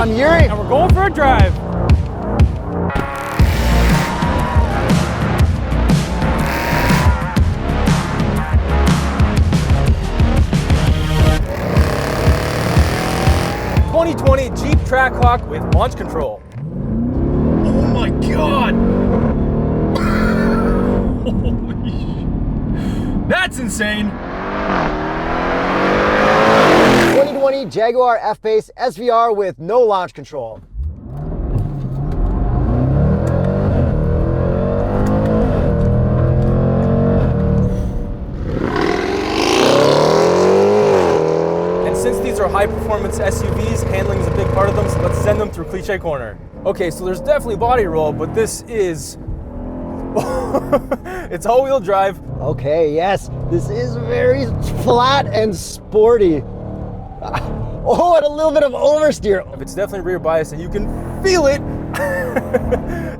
I'm Yuri. And we're going for a drive. Jeep Trackhawk with launch control. Oh my God! Holy shit. That's insane! 2020 Jaguar F-Pace SVR with no launch control. Since these are high-performance SUVs, handling is a big part of them, so let's send them through Cliche Corner. Okay, so there's definitely body roll, but this is... it's all-wheel drive. Okay, yes, this is very flat and sporty. Oh, and a little bit of oversteer. It's definitely rear bias, and you can feel it.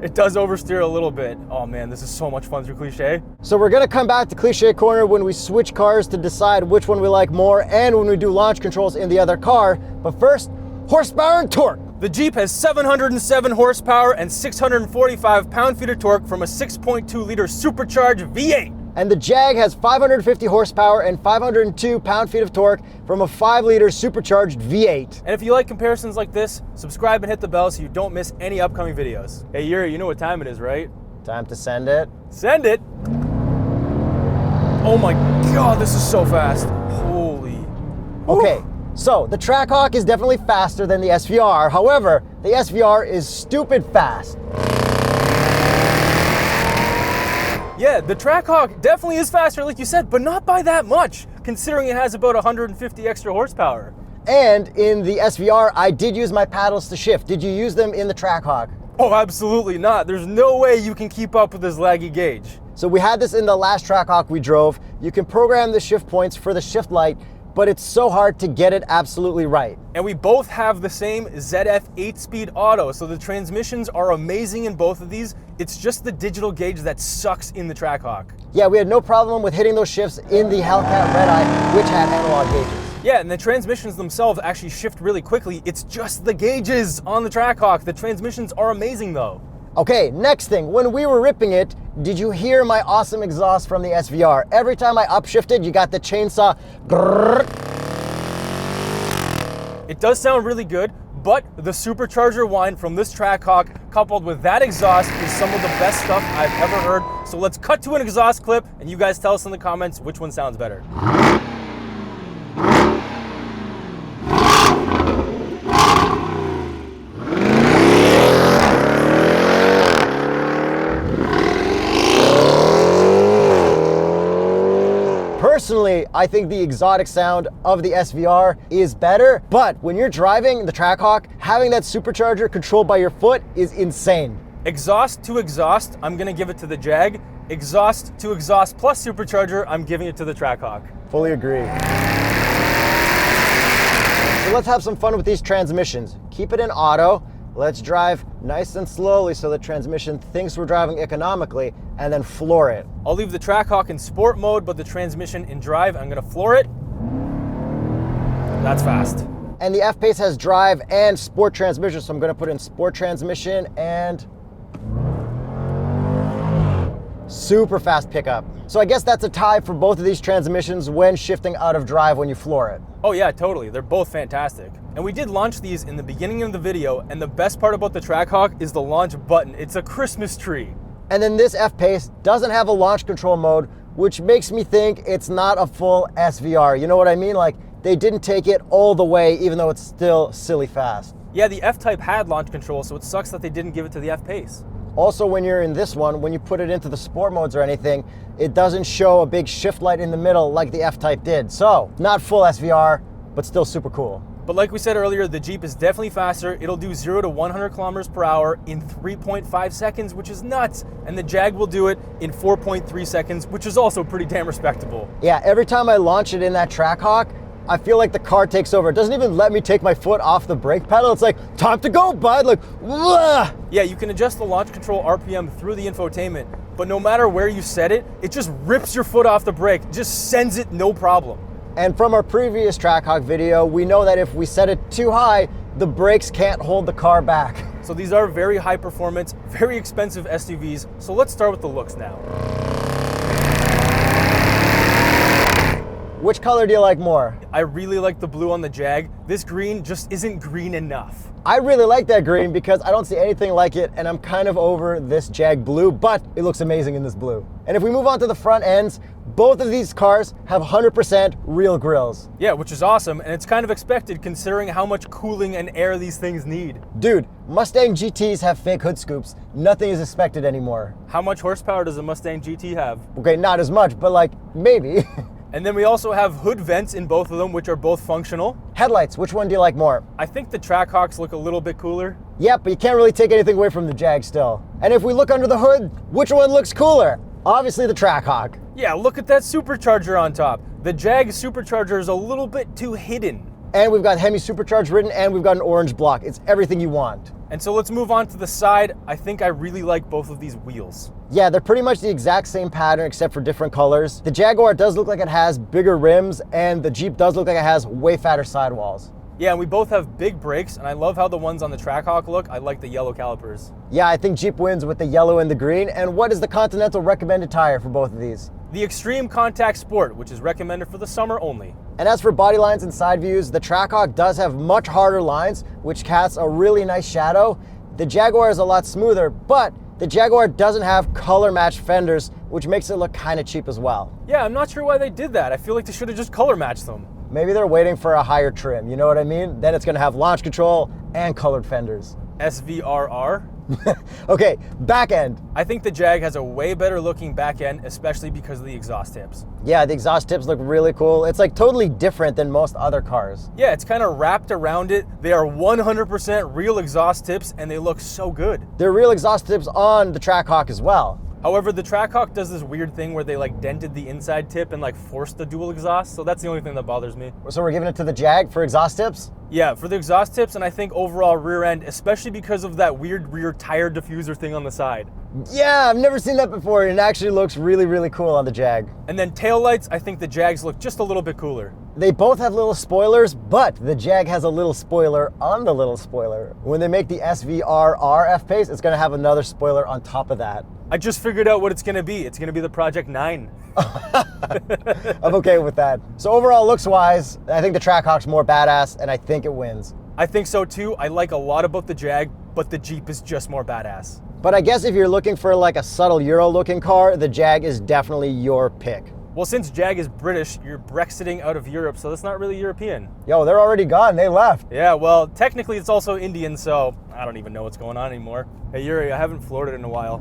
It does oversteer a little bit. Oh man, this is so much fun through Cliche. So we're gonna come back to Cliche Corner when we switch cars to decide which one we like more and when we do launch controls in the other car. But first, horsepower and torque. The Jeep has 707 horsepower and 645 pound-feet of torque from a 6.2 liter supercharged V8. And the Jag has 550 horsepower and 502 pound-feet of torque from a 5-liter supercharged V8. And if you like comparisons like this, subscribe and hit the bell so you don't miss any upcoming videos. Hey Yuri, you know what time it is, right? Time to send it. Send it! Oh my God, this is so fast. Holy. Okay, so the Trackhawk is definitely faster than the SVR. However, the SVR is stupid fast. Yeah, the Trackhawk definitely is faster, like you said, but not by that much, considering it has about 150 extra horsepower. And in the SVR, I did use my paddles to shift. Did you use them in the Trackhawk? Oh, absolutely not. There's no way you can keep up with this laggy gauge. So we had this in the last Trackhawk we drove. You can program the shift points for the shift light, but it's so hard to get it absolutely right. And we both have the same ZF 8-speed auto, so the transmissions are amazing in both of these. It's just the digital gauge that sucks in the Trackhawk. Yeah, we had no problem with hitting those shifts in the Hellcat Red Eye, which had analog gauges. Yeah, and the transmissions themselves actually shift really quickly. It's just the gauges on the Trackhawk. The transmissions are amazing though. Okay, next thing, when we were ripping it, did you hear my awesome exhaust from the SVR? Every time I upshifted, you got the chainsaw grrr. It does sound really good, but the supercharger whine from this Trackhawk coupled with that exhaust is some of the best stuff I've ever heard. So let's cut to an exhaust clip and you guys tell us in the comments which one sounds better. Personally, I think the exotic sound of the SVR is better, but when you're driving the Trackhawk, having that supercharger controlled by your foot is insane. Exhaust to exhaust, I'm gonna give it to the Jag. Exhaust to exhaust plus supercharger, I'm giving it to the Trackhawk. Fully agree. So let's have some fun with these transmissions. Keep it in auto. Let's drive nice and slowly so the transmission thinks we're driving economically, and then floor it. I'll leave the Trackhawk in sport mode, but the transmission in drive, I'm gonna floor it. That's fast. And the F-Pace has drive and sport transmission, so I'm gonna put in sport transmission and super fast pickup. So I guess that's a tie for both of these transmissions when shifting out of drive when you floor it. Oh yeah, totally. They're both fantastic. And we did launch these in the beginning of the video, and the best part about the Trackhawk is the launch button. It's a Christmas tree. And then this F-Pace doesn't have a launch control mode, which makes me think it's not a full SVR. You know what I mean? Like, they didn't take it all the way, even though it's still silly fast. Yeah, the F-Type had launch control, so it sucks that they didn't give it to the F-Pace. Also, when you're in this one, when you put it into the sport modes or anything, it doesn't show a big shift light in the middle like the F-Type did. So, not full SVR, but still super cool. But like we said earlier, the Jeep is definitely faster. It'll do 0 to 100 kilometers per hour in 3.5 seconds, which is nuts. And the Jag will do it in 4.3 seconds, which is also pretty damn respectable. Yeah, every time I launch it in that Trackhawk, I feel like the car takes over. It doesn't even let me take my foot off the brake pedal. It's like, time to go, bud. Like, wah! Yeah, you can adjust the launch control RPM through the infotainment, but no matter where you set it, it just rips your foot off the brake, just sends it no problem. And from our previous Trackhawk video, we know that if we set it too high, the brakes can't hold the car back. So these are very high performance, very expensive SUVs. So let's start with the looks now. Which color do you like more? I really like the blue on the Jag. This green just isn't green enough. I really like that green because I don't see anything like it, and I'm kind of over this Jag blue, but it looks amazing in this blue. And if we move on to the front ends, both of these cars have 100% real grills. Yeah, which is awesome, and it's kind of expected considering how much cooling and air these things need. Dude, Mustang GTs have fake hood scoops. Nothing is expected anymore. How much horsepower does a Mustang GT have? Okay, not as much, but like, maybe. And then we also have hood vents in both of them, which are both functional. Headlights, which one do you like more? I think the Trackhawks look a little bit cooler. Yeah, but you can't really take anything away from the Jag still. And if we look under the hood, which one looks cooler? Obviously the Trackhawk. Yeah, look at that supercharger on top. The Jag supercharger is a little bit too hidden. And we've got Hemi Supercharged written, and we've got an orange block. It's everything you want. And so let's move on to the side. I think I really like both of these wheels. Yeah, they're pretty much the exact same pattern except for different colors. The Jaguar does look like it has bigger rims, and the Jeep does look like it has way fatter sidewalls. Yeah, and we both have big brakes, and I love how the ones on the Trackhawk look. I like the yellow calipers. Yeah, I think Jeep wins with the yellow and the green. And what is the Continental recommended tire for both of these? The Extreme Contact Sport, which is recommended for the summer only. And as for body lines and side views, the Trackhawk does have much harder lines, which casts a really nice shadow. The Jaguar is a lot smoother, but the Jaguar doesn't have color matched fenders, which makes it look kind of cheap as well. Yeah, I'm not sure why they did that. I feel like they should have just color matched them. Maybe they're waiting for a higher trim, you know what I mean? Then it's gonna have launch control and colored fenders. SVRR. Okay, back end. I think the Jag has a way better looking back end, especially because of the exhaust tips. Yeah, the exhaust tips look really cool. It's like totally different than most other cars. Yeah, it's kind of wrapped around it. They are 100% real exhaust tips, and they look so good. They're real exhaust tips on the Trackhawk as well. However, the Trackhawk does this weird thing where they like dented the inside tip and like forced the dual exhaust, so that's the only thing that bothers me. So we're giving it to the Jag for exhaust tips? Yeah, for the exhaust tips, and I think overall rear end, especially because of that weird rear tire diffuser thing on the side. Yeah, I've never seen that before, and it actually looks really, really cool on the Jag. And then taillights, I think the Jags look just a little bit cooler. They both have little spoilers, but the Jag has a little spoiler on the little spoiler. When they make the SVR R F-Pace, it's gonna have another spoiler on top of that. I just figured out what it's gonna be. It's gonna be the Project 9. I'm okay with that. So overall, looks-wise, I think the Trackhawk's more badass, and I think it wins. I think so too. I like a lot about the Jag, but the Jeep is just more badass. But I guess if you're looking for like a subtle Euro-looking car, the Jag is definitely your pick. Well, since Jag is British, you're Brexiting out of Europe, so that's not really European. Yo, they're already gone. They left. Yeah, well, technically it's also Indian, so I don't even know what's going on anymore. Hey, Yuri, I haven't floored it in a while.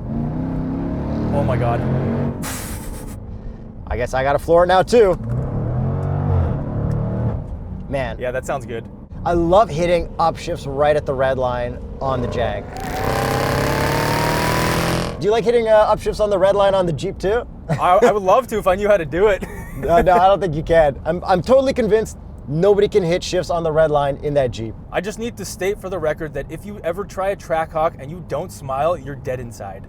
Oh my God. I guess I gotta floor it now too. Man. Yeah, that sounds good. I love hitting upshifts right at the red line on the Jag. Do you like hitting upshifts on the red line on the Jeep too? I would love to if I knew how to do it. No, I don't think you can. I'm totally convinced nobody can hit shifts on the red line in that Jeep. I just need to state for the record that if you ever try a Trackhawk and you don't smile, you're dead inside.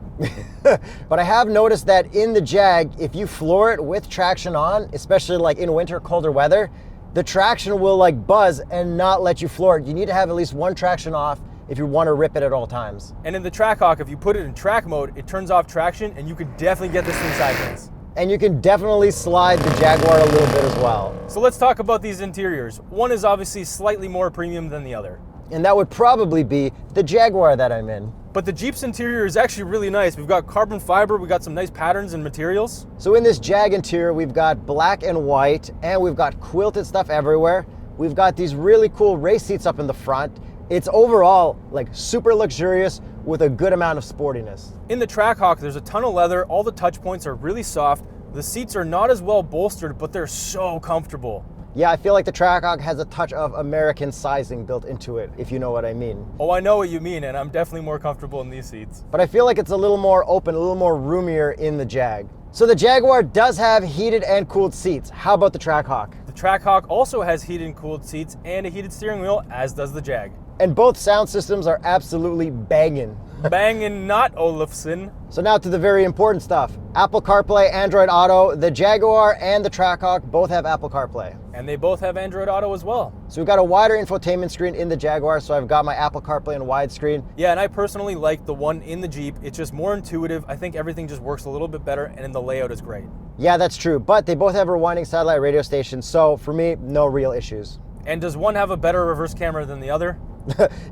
But I have noticed that in the Jag, if you floor it with traction on, especially like in winter, colder weather, the traction will like buzz and not let you floor it. You need to have at least one traction off if you want to rip it at all times. And in the Trackhawk, if you put it in track mode, it turns off traction and you can definitely get this thing sideways. And you can definitely slide the Jaguar a little bit as well. So let's talk about these interiors. One is obviously slightly more premium than the other. And that would probably be the Jaguar that I'm in. But the Jeep's interior is actually really nice. We've got carbon fiber, we've got some nice patterns and materials. So in this Jag interior, we've got black and white, and we've got quilted stuff everywhere. We've got these really cool race seats up in the front. It's overall like super luxurious with a good amount of sportiness. In the Trackhawk, there's a ton of leather. All the touch points are really soft. The seats are not as well bolstered, but they're so comfortable. Yeah, I feel like the Trackhawk has a touch of American sizing built into it, if you know what I mean. Oh, I know what you mean, and I'm definitely more comfortable in these seats. But I feel like it's a little more open, a little more roomier in the Jag. So the Jaguar does have heated and cooled seats. How about the Trackhawk? The Trackhawk also has heated and cooled seats and a heated steering wheel, as does the Jag. And both sound systems are absolutely banging. Bangin' not Olufsen. So now to the very important stuff. Apple CarPlay, Android Auto. The Jaguar and the Trackhawk both have Apple CarPlay. And they both have Android Auto as well. So we've got a wider infotainment screen in the Jaguar, so I've got my Apple CarPlay in widescreen. Yeah, and I personally like the one in the Jeep. It's just more intuitive. I think everything just works a little bit better, and the layout is great. Yeah, that's true, but they both have rewinding satellite radio stations, so for me, no real issues. And does one have a better reverse camera than the other?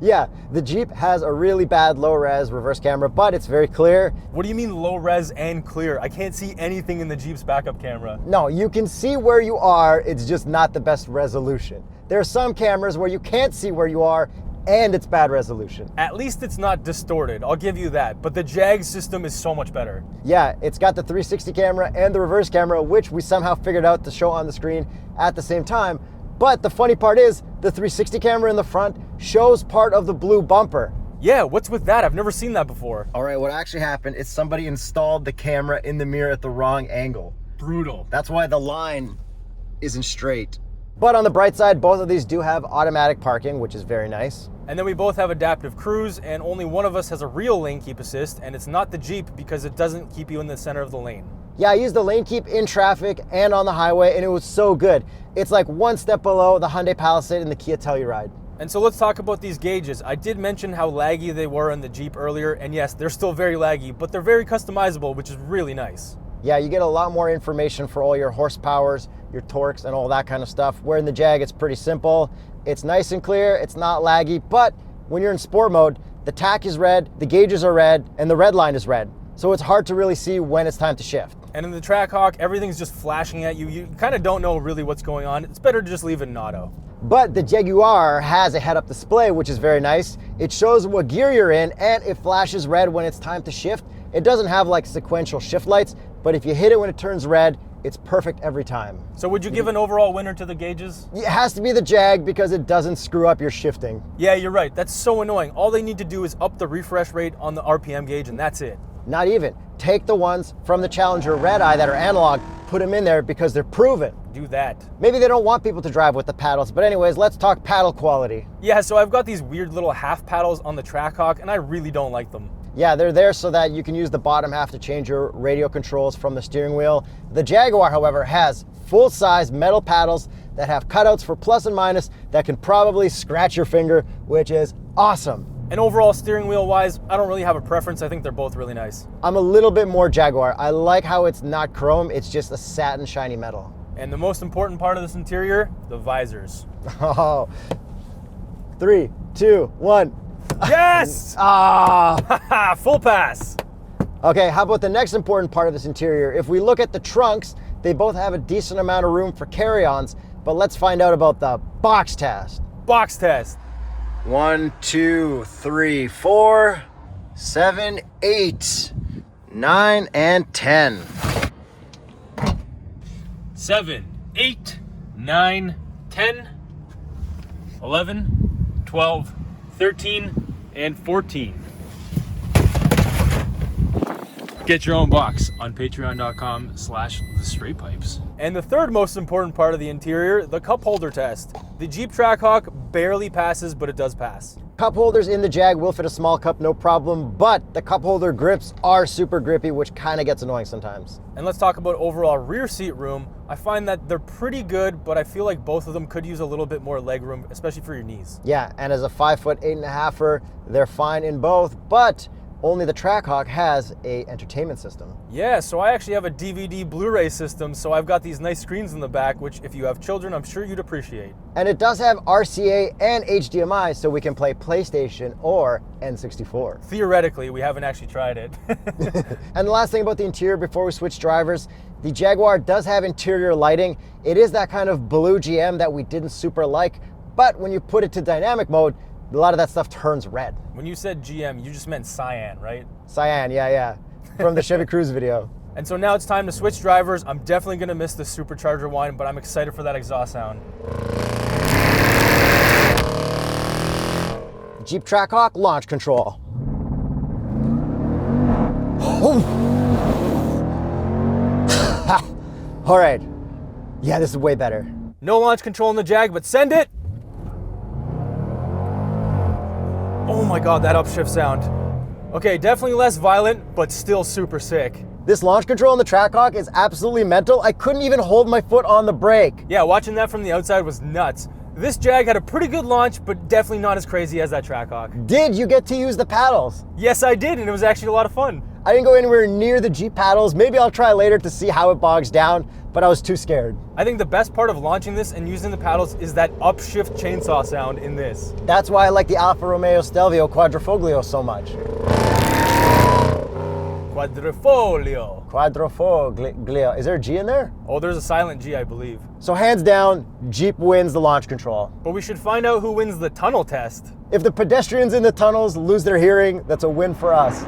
Yeah, the Jeep has a really bad low-res reverse camera, but it's very clear. What do you mean low res and clear? I can't see anything in the Jeep's backup camera. No, you can see where you are, it's just not the best resolution. There are some cameras where you can't see where you are, and it's bad resolution. At least it's not distorted, I'll give you that, but the Jag system is so much better. Yeah, it's got the 360 camera and the reverse camera, which we somehow figured out to show on the screen at the same time. But the funny part is, the 360 camera in the front shows part of the blue bumper. Yeah, what's with that? I've never seen that before. All right, what actually happened is somebody installed the camera in the mirror at the wrong angle. Brutal. That's why the line isn't straight. But on the bright side, both of these do have automatic parking, which is very nice. And then we both have adaptive cruise, and only one of us has a real lane keep assist, and it's not the Jeep because it doesn't keep you in the center of the lane. Yeah, I used the lane keep in traffic and on the highway, and it was so good. It's like one step below the Hyundai Palisade and the Kia Telluride. And so let's talk about these gauges. I did mention how laggy they were in the Jeep earlier, and yes, they're still very laggy, but they're very customizable, which is really nice. Yeah, you get a lot more information for all your horsepowers, your torques, and all that kind of stuff. Where in the Jag, it's pretty simple. It's nice and clear, it's not laggy, but when you're in sport mode, the tach is red, the gauges are red, and the red line is red. So it's hard to really see when it's time to shift. And in the Trackhawk, everything's just flashing at you. You kind of don't know really what's going on. It's better to just leave it in auto. But the Jaguar has a head-up display, which is very nice. It shows what gear you're in, and it flashes red when it's time to shift. It doesn't have like sequential shift lights, but if you hit it when it turns red, it's perfect every time. So would you give an overall winner to the gauges? It has to be the Jag because it doesn't screw up your shifting. Yeah, you're right. That's so annoying. All they need to do is up the refresh rate on the RPM gauge, and that's it. Not even. Take the ones from the Challenger Red Eye that are analog, put them in there because they're proven. Do that. Maybe they don't want people to drive with the paddles, but anyways, let's talk paddle quality. Yeah, so I've got these weird little half paddles on the Trackhawk, and I really don't like them. Yeah, they're there so that you can use the bottom half to change your radio controls from the steering wheel. The Jaguar, however, has full-size metal paddles that have cutouts for plus and minus that can probably scratch your finger, which is awesome. And overall, steering wheel wise, I don't really have a preference. I think they're both really nice. I'm a little bit more Jaguar. I like how it's not chrome, it's just a satin shiny metal. And the most important part of this interior, the visors. Oh, 3, 2, 1. Yes! Ah! Full pass. Okay, how about the next important part of this interior? If we look at the trunks, they both have a decent amount of room for carry-ons, but let's find out about the box test. Box test. 1, 2, 3, 4, 7, 8, 9, and 10. 7, 8, 9, 10, 11, 12, 13, and 14. Get your own box on patreon.com/TheStraightPipes. And the third most important part of the interior, the cup holder test. The Jeep Trackhawk barely passes, but it does pass. Cup holders in the Jag will fit a small cup, no problem, but the cup holder grips are super grippy, which kind of gets annoying sometimes. And let's talk about overall rear seat room. I find that they're pretty good, but I feel like both of them could use a little bit more leg room, especially for your knees. Yeah, and as a 5'8½", they're fine in both, but only the Trackhawk has a entertainment system. Yeah, so I actually have a DVD Blu-ray system, so I've got these nice screens in the back, which if you have children, I'm sure you'd appreciate. And it does have RCA and HDMI, so we can play PlayStation or N64. Theoretically, we haven't actually tried it. And the last thing about the interior before we switch drivers, the Jaguar does have interior lighting. It is that kind of blue GM that we didn't super like, but when you put it to dynamic mode, a lot of that stuff turns red. When you said GM, you just meant cyan, right? Cyan, yeah. From the Chevy Cruze video. And so now it's time to switch drivers. I'm definitely gonna miss the Supercharger whine, but I'm excited for that exhaust sound. Jeep Trackhawk launch control. Oh. All right. Yeah, this is way better. No launch control in the Jag, but send it. Oh my God, that upshift sound. Okay, definitely less violent, but still super sick. This launch control on the Trackhawk is absolutely mental. I couldn't even hold my foot on the brake. Yeah, watching that from the outside was nuts. This Jag had a pretty good launch, but definitely not as crazy as that Trackhawk. Did you get to use the paddles? Yes, I did, and it was actually a lot of fun. I didn't go anywhere near the Jeep paddles. Maybe I'll try later to see how it bogs down, but I was too scared. I think the best part of launching this and using the paddles is that upshift chainsaw sound in this. That's why I like the Alfa Romeo Stelvio Quadrifoglio so much. Quadrifoglio. Quadrifoglio. Is there a G in there? Oh, there's a silent G, I believe. So hands down, Jeep wins the launch control. But we should find out who wins the tunnel test. If the pedestrians in the tunnels lose their hearing, that's a win for us.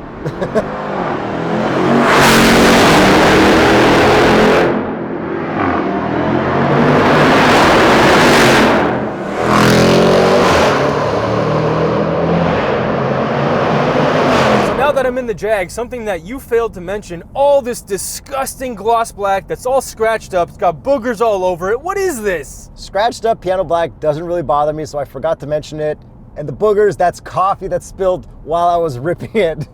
That I'm in the Jag, something that you failed to mention, all this disgusting gloss black that's all scratched up, it's got boogers all over it. What is this? Scratched up piano black doesn't really bother me, so I forgot to mention it. And the boogers, that's coffee that spilled while I was ripping it.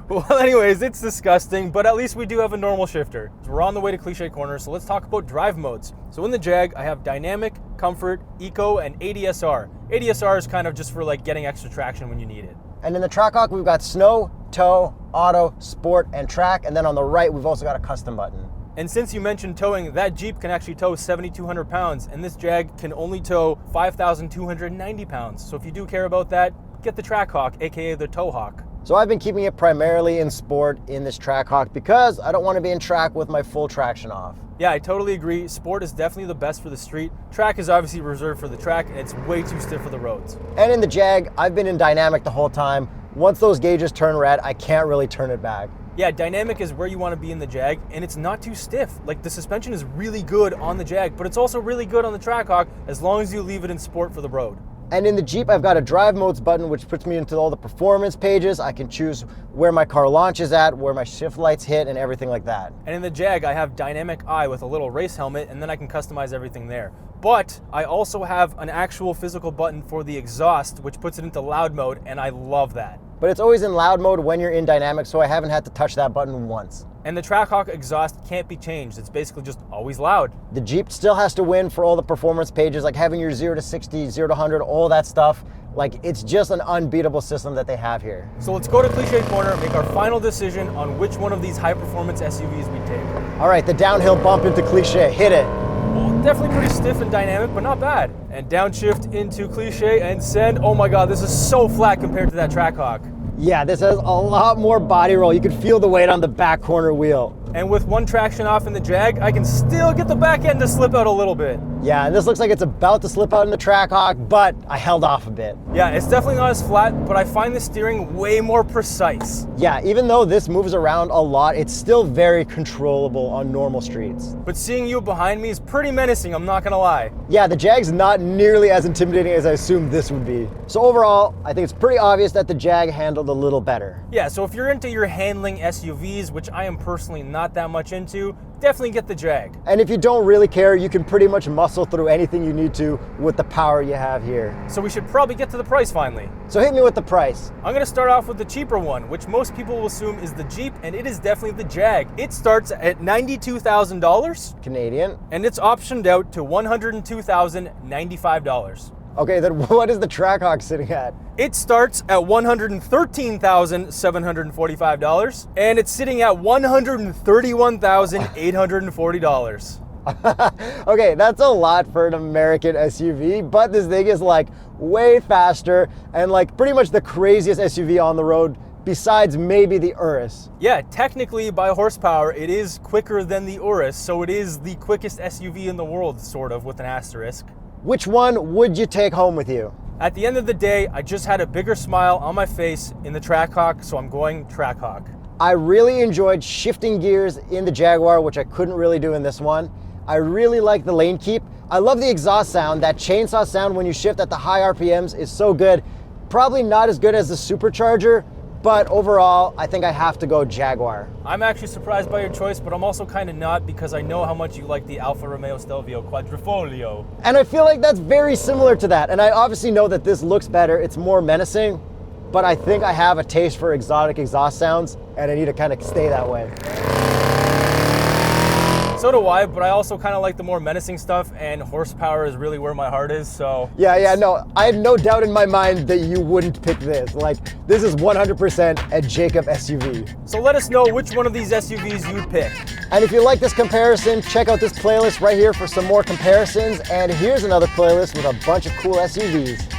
Well, anyways, it's disgusting, but at least we do have a normal shifter. So we're on the way to Cliche Corner, so let's talk about drive modes. So in the Jag, I have Dynamic, Comfort, Eco, and ADSR. ADSR is kind of just for like getting extra traction when you need it. And in the Trackhawk, we've got Snow, Tow, Auto, Sport, and Track. And then on the right, we've also got a custom button. And since you mentioned towing, that Jeep can actually tow 7,200 pounds, and this Jag can only tow 5,290 pounds. So if you do care about that, get the Trackhawk, aka the Towhawk. So I've been keeping it primarily in Sport in this Trackhawk because I don't want to be in Track with my full traction off. Yeah, I totally agree. Sport is definitely the best for the street. Track is obviously reserved for the track, and it's way too stiff for the roads. And in the Jag, I've been in Dynamic the whole time. Once those gauges turn red, I can't really turn it back. Yeah, Dynamic is where you want to be in the Jag, and it's not too stiff. Like, the suspension is really good on the Jag, but it's also really good on the Trackhawk as long as you leave it in Sport for the road. And in the Jeep, I've got a drive modes button, which puts me into all the performance pages. I can choose where my car launches at, where my shift lights hit, and everything like that. And in the Jag, I have Dynamic Eye with a little race helmet, and then I can customize everything there. But I also have an actual physical button for the exhaust, which puts it into loud mode, and I love that. But it's always in loud mode when you're in Dynamic, so I haven't had to touch that button once. And the Trackhawk exhaust can't be changed. It's basically just always loud. The Jeep still has to win for all the performance pages, like having your 0 to 60, 0 to 100, all that stuff. Like, it's just an unbeatable system that they have here. So let's go to Cliche Corner and make our final decision on which one of these high-performance SUVs we take. All right, the downhill bump into Cliche, hit it. Well, definitely pretty stiff and dynamic, but not bad. And downshift into Cliche and send. Oh my God, this is so flat compared to that Trackhawk. Yeah, this has a lot more body roll. You can feel the weight on the back corner wheel. And with one traction off in the Jag, I can still get the back end to slip out a little bit. Yeah, and this looks like it's about to slip out in the Trackhawk, but I held off a bit. Yeah, it's definitely not as flat, but I find the steering way more precise. Yeah, even though this moves around a lot, it's still very controllable on normal streets. But seeing you behind me is pretty menacing, I'm not gonna lie. Yeah, the Jag's not nearly as intimidating as I assumed this would be. So overall, I think it's pretty obvious that the Jag handled a little better. Yeah, so if you're into your handling SUVs, which I am personally not that much into, definitely get the Jag. And if you don't really care, you can pretty much muscle through anything you need to with the power you have here. So we should probably get to the price finally. So hit me with the price. I'm gonna start off with the cheaper one, which most people will assume is the Jeep, and it is definitely the Jag. It starts at $92,000 Canadian. and it's optioned out to $102,095. Okay, then what is the Trackhawk sitting at? It starts at $113,745 and it's sitting at $131,840. Okay, that's a lot for an American SUV, but this thing is like way faster and like pretty much the craziest SUV on the road besides maybe the Urus. Yeah, technically by horsepower, it is quicker than the Urus, so it is the quickest SUV in the world, sort of, with an asterisk. Which one would you take home with you? At the end of the day, I just had a bigger smile on my face in the Trackhawk, so I'm going Trackhawk. I really enjoyed shifting gears in the Jaguar, which I couldn't really do in this one. I really like the lane keep. I love the exhaust sound. That chainsaw sound when you shift at the high RPMs is so good. Probably not as good as the Supercharger, but overall, I think I have to go Jaguar. I'm actually surprised by your choice, but I'm also kind of not because I know how much you like the Alfa Romeo Stelvio Quadrifoglio. And I feel like that's very similar to that. And I obviously know that this looks better. It's more menacing, but I think I have a taste for exotic exhaust sounds, and I need to kind of stay that way. So do I, but I also kind of like the more menacing stuff, and horsepower is really where my heart is, so. Yeah, no, I have no doubt in my mind that you wouldn't pick this. Like, this is 100% a Jacob SUV. So let us know which one of these SUVs you'd pick. And if you like this comparison, check out this playlist right here for some more comparisons. And here's another playlist with a bunch of cool SUVs.